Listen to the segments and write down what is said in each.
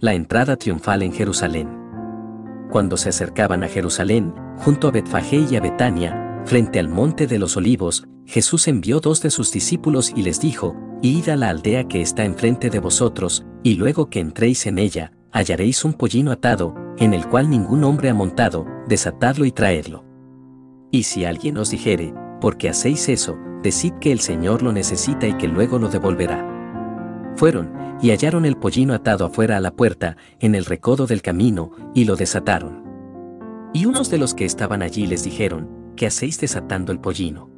La entrada triunfal en Jerusalén. Cuando se acercaban a Jerusalén, junto a Betfagé y a Betania, frente al monte de los Olivos, Jesús envió 2 de sus discípulos y les dijo: Id a la aldea que está enfrente de vosotros, y luego que entréis en ella, hallaréis un pollino atado, en el cual ningún hombre ha montado, desatadlo y traedlo. Y si alguien os dijere: ¿por qué hacéis eso?, decid que el Señor lo necesita y que luego lo devolverá. Fueron, y hallaron el pollino atado afuera a la puerta, en el recodo del camino, y lo desataron. Y unos de los que estaban allí les dijeron: ¿qué hacéis desatando el pollino?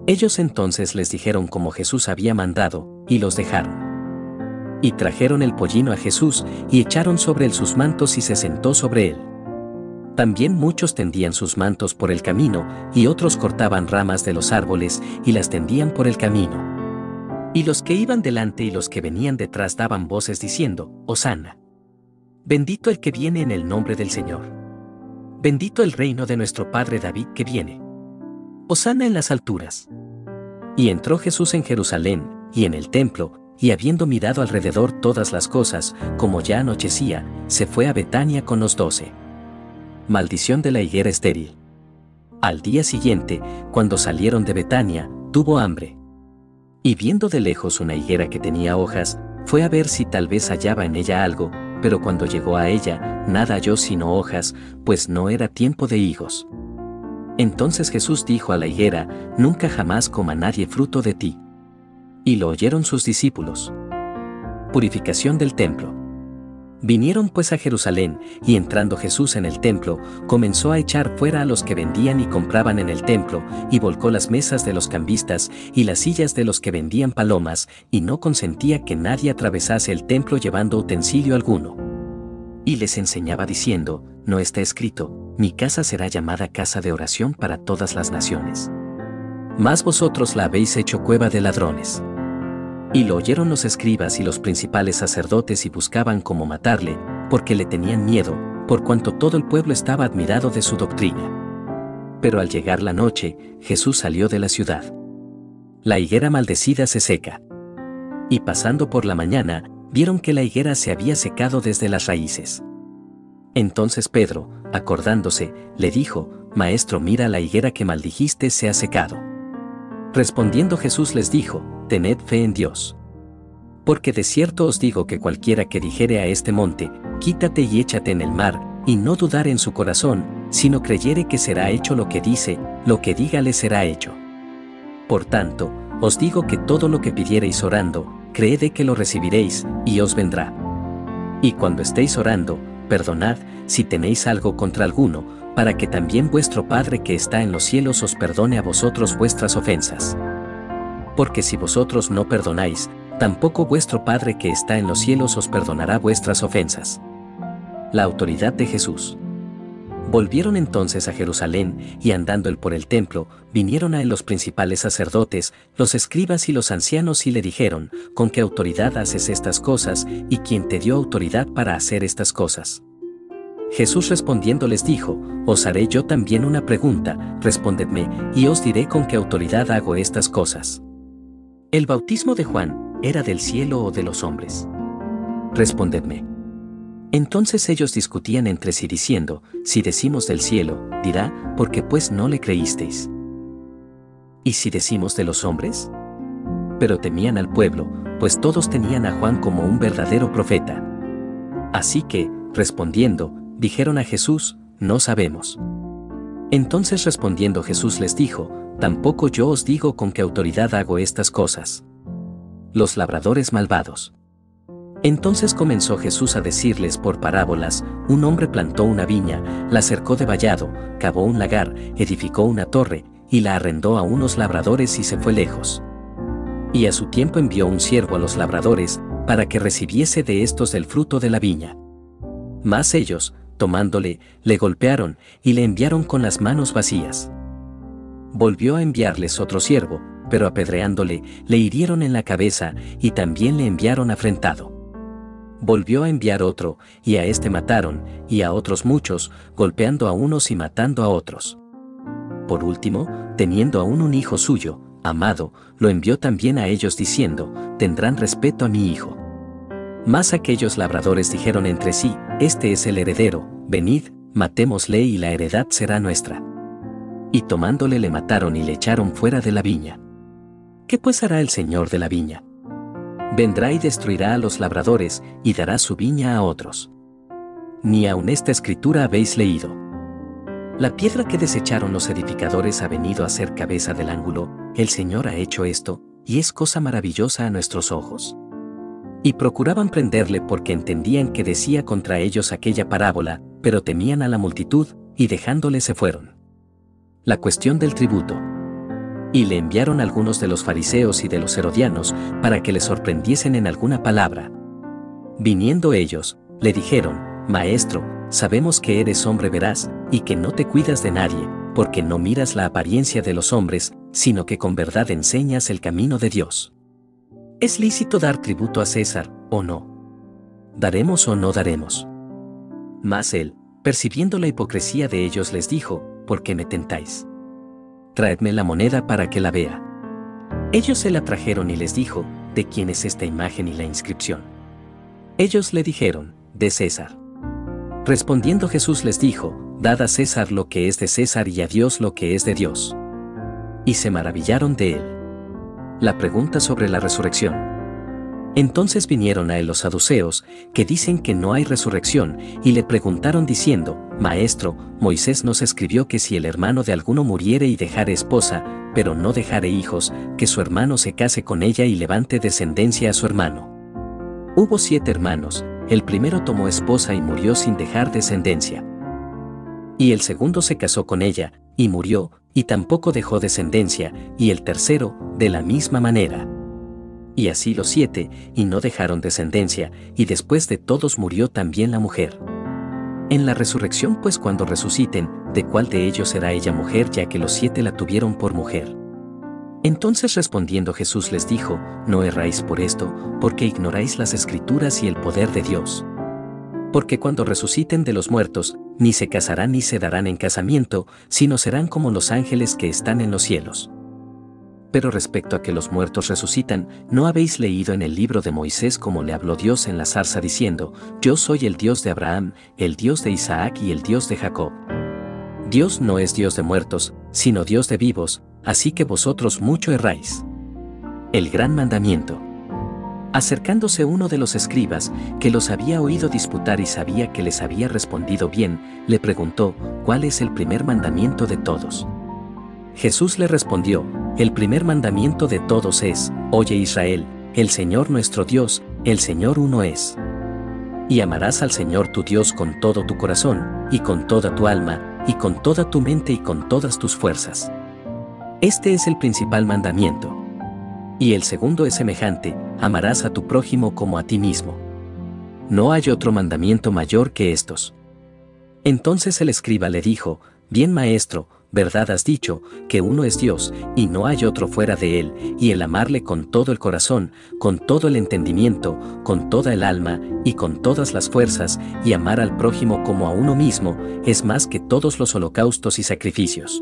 Ellos entonces les dijeron como Jesús había mandado, y los dejaron. Y trajeron el pollino a Jesús, y echaron sobre él sus mantos y se sentó sobre él. También muchos tendían sus mantos por el camino, y otros cortaban ramas de los árboles, y las tendían por el camino. Y los que iban delante y los que venían detrás daban voces diciendo: Hosana. Bendito el que viene en el nombre del Señor. Bendito el reino de nuestro padre David que viene. Hosana en las alturas. Y entró Jesús en Jerusalén, y en el templo, y habiendo mirado alrededor todas las cosas, como ya anochecía, se fue a Betania con los 12. Maldición de la higuera estéril. Al día siguiente, cuando salieron de Betania, tuvo hambre. Y viendo de lejos una higuera que tenía hojas, fue a ver si tal vez hallaba en ella algo, pero cuando llegó a ella, nada halló sino hojas, pues no era tiempo de higos. Entonces Jesús dijo a la higuera: nunca jamás coma nadie fruto de ti. Y lo oyeron sus discípulos. Purificación del templo. Vinieron pues a Jerusalén, y entrando Jesús en el templo, comenzó a echar fuera a los que vendían y compraban en el templo, y volcó las mesas de los cambistas, y las sillas de los que vendían palomas, y no consentía que nadie atravesase el templo llevando utensilio alguno. Y les enseñaba diciendo: ¿no está escrito: mi casa será llamada casa de oración para todas las naciones? Mas vosotros la habéis hecho cueva de ladrones. Y lo oyeron los escribas y los principales sacerdotes y buscaban cómo matarle, porque le tenían miedo, por cuanto todo el pueblo estaba admirado de su doctrina. Pero al llegar la noche, Jesús salió de la ciudad. La higuera maldecida se seca. Y pasando por la mañana, vieron que la higuera se había secado desde las raíces. Entonces Pedro, acordándose, le dijo: Maestro, mira, la higuera que maldijiste se ha secado. Respondiendo Jesús les dijo: tened fe en Dios. Porque de cierto os digo que cualquiera que dijere a este monte: quítate y échate en el mar, y no dudare en su corazón, sino creyere que será hecho lo que dice, lo que diga le será hecho. Por tanto, os digo que todo lo que pidiereis orando, creed que lo recibiréis, y os vendrá. Y cuando estéis orando, perdonad, si tenéis algo contra alguno, para que también vuestro Padre que está en los cielos os perdone a vosotros vuestras ofensas. Porque si vosotros no perdonáis, tampoco vuestro Padre que está en los cielos os perdonará vuestras ofensas. La autoridad de Jesús. Volvieron entonces a Jerusalén, y andando él por el templo, vinieron a él los principales sacerdotes, los escribas y los ancianos, y le dijeron: ¿con qué autoridad haces estas cosas, y quién te dio autoridad para hacer estas cosas? Jesús respondiendo les dijo: os haré yo también una pregunta, respondedme, y os diré con qué autoridad hago estas cosas. ¿El bautismo de Juan era del cielo o de los hombres? Respondedme. Entonces ellos discutían entre sí diciendo: si decimos del cielo, dirá: ¿por qué pues no le creísteis? ¿Y si decimos de los hombres? Pero temían al pueblo, pues todos tenían a Juan como un verdadero profeta. Así que, respondiendo, dijeron a Jesús: no sabemos. Entonces respondiendo Jesús les dijo: tampoco yo os digo con qué autoridad hago estas cosas. Los labradores malvados. Entonces comenzó Jesús a decirles por parábolas: un hombre plantó una viña, la cercó de vallado, cavó un lagar, edificó una torre, y la arrendó a unos labradores y se fue lejos. Y a su tiempo envió un siervo a los labradores, para que recibiese de estos del fruto de la viña. Mas ellos, tomándole, le golpearon, y le enviaron con las manos vacías. Volvió a enviarles otro siervo, pero apedreándole, le hirieron en la cabeza, y también le enviaron afrentado. Volvió a enviar otro, y a este mataron, y a otros muchos, golpeando a unos y matando a otros. Por último, teniendo aún un hijo suyo, amado, lo envió también a ellos diciendo: tendrán respeto a mi hijo. Mas aquellos labradores dijeron entre sí: Este es el heredero, venid, matémosle y la heredad será nuestra. Y tomándole le mataron y le echaron fuera de la viña. ¿Qué pues hará el señor de la viña? Vendrá y destruirá a los labradores, y dará su viña a otros. Ni aun esta escritura habéis leído. La piedra que desecharon los edificadores ha venido a ser cabeza del ángulo. El Señor ha hecho esto, y es cosa maravillosa a nuestros ojos. Y procuraban prenderle porque entendían que decía contra ellos aquella parábola, pero temían a la multitud, y dejándole se fueron. La cuestión del tributo. Y le enviaron algunos de los fariseos y de los herodianos, para que le sorprendiesen en alguna palabra. Viniendo ellos, le dijeron: Maestro, sabemos que eres hombre veraz, y que no te cuidas de nadie, porque no miras la apariencia de los hombres, sino que con verdad enseñas el camino de Dios. ¿Es lícito dar tributo a César, o no? ¿Daremos o no daremos? Mas él, percibiendo la hipocresía de ellos, les dijo: ¿Por qué me tentáis? Traedme la moneda para que la vea. Ellos se la trajeron y les dijo: ¿De quién es esta imagen y la inscripción? Ellos le dijeron: de César. Respondiendo Jesús les dijo: Dad a César lo que es de César y a Dios lo que es de Dios. Y se maravillaron de él. La pregunta sobre la resurrección. Entonces vinieron a él los saduceos, que dicen que no hay resurrección, y le preguntaron diciendo: Maestro, Moisés nos escribió que si el hermano de alguno muriere y dejare esposa, pero no dejare hijos, que su hermano se case con ella y levante descendencia a su hermano. Hubo 7 hermanos, el primero tomó esposa y murió sin dejar descendencia. Y el segundo se casó con ella, y murió, y tampoco dejó descendencia, y el tercero, de la misma manera. Y así los 7, y no dejaron descendencia, y después de todos murió también la mujer. En la resurrección, pues cuando resuciten, ¿de cuál de ellos será ella mujer, ya que los 7 la tuvieron por mujer? Entonces respondiendo Jesús les dijo: No erráis por esto, porque ignoráis las Escrituras y el poder de Dios. Porque cuando resuciten de los muertos, ni se casarán ni se darán en casamiento, sino serán como los ángeles que están en los cielos. Pero respecto a que los muertos resucitan, ¿no habéis leído en el libro de Moisés cómo le habló Dios en la zarza diciendo: Yo soy el Dios de Abraham, el Dios de Isaac y el Dios de Jacob? Dios no es Dios de muertos, sino Dios de vivos, así que vosotros mucho erráis. El gran mandamiento. Acercándose uno de los escribas, que los había oído disputar y sabía que les había respondido bien, le preguntó: ¿Cuál es el primer mandamiento de todos? Jesús le respondió: El primer mandamiento de todos es: Oye Israel, el Señor nuestro Dios, el Señor uno es. Y amarás al Señor tu Dios con todo tu corazón, y con toda tu alma, y con toda tu mente y con todas tus fuerzas. Este es el principal mandamiento. Y el segundo es semejante: amarás a tu prójimo como a ti mismo. No hay otro mandamiento mayor que estos. Entonces el escriba le dijo: Bien, maestro, verdad has dicho, que uno es Dios, y no hay otro fuera de él, y el amarle con todo el corazón, con todo el entendimiento, con toda el alma, y con todas las fuerzas, y amar al prójimo como a uno mismo, es más que todos los holocaustos y sacrificios.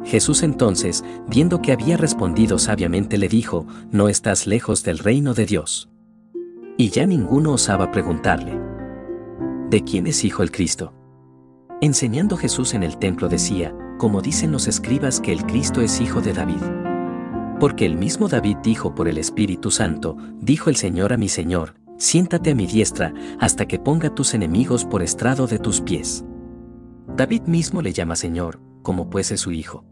Jesús entonces, viendo que había respondido sabiamente, le dijo: No estás lejos del reino de Dios. Y ya ninguno osaba preguntarle: ¿De quién es hijo el Cristo? Enseñando Jesús en el templo decía, como dicen los escribas, que el Cristo es hijo de David. Porque el mismo David dijo por el Espíritu Santo: Dijo el Señor a mi Señor: Siéntate a mi diestra, hasta que ponga tus enemigos por estrado de tus pies. David mismo le llama Señor, como pues es su hijo.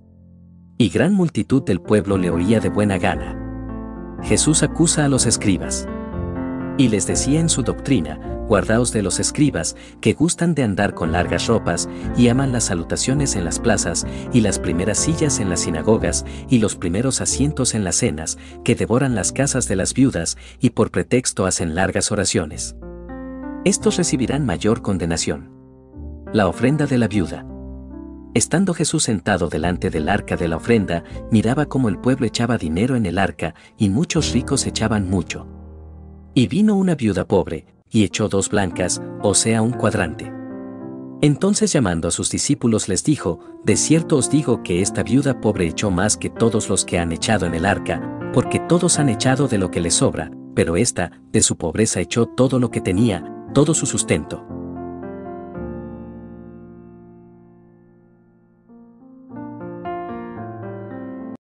Y gran multitud del pueblo le oía de buena gana. Jesús acusa a los escribas. Y les decía en su doctrina: Guardaos de los escribas, que gustan de andar con largas ropas, y aman las salutaciones en las plazas, y las primeras sillas en las sinagogas, y los primeros asientos en las cenas, que devoran las casas de las viudas, y por pretexto hacen largas oraciones. Estos recibirán mayor condenación. La ofrenda de la viuda. Estando Jesús sentado delante del arca de la ofrenda, miraba cómo el pueblo echaba dinero en el arca, y muchos ricos echaban mucho. Y vino una viuda pobre, y echó 2 blancas, o sea, un cuadrante. Entonces llamando a sus discípulos les dijo: De cierto os digo que esta viuda pobre echó más que todos los que han echado en el arca, porque todos han echado de lo que les sobra, pero ésta, de su pobreza echó todo lo que tenía, todo su sustento.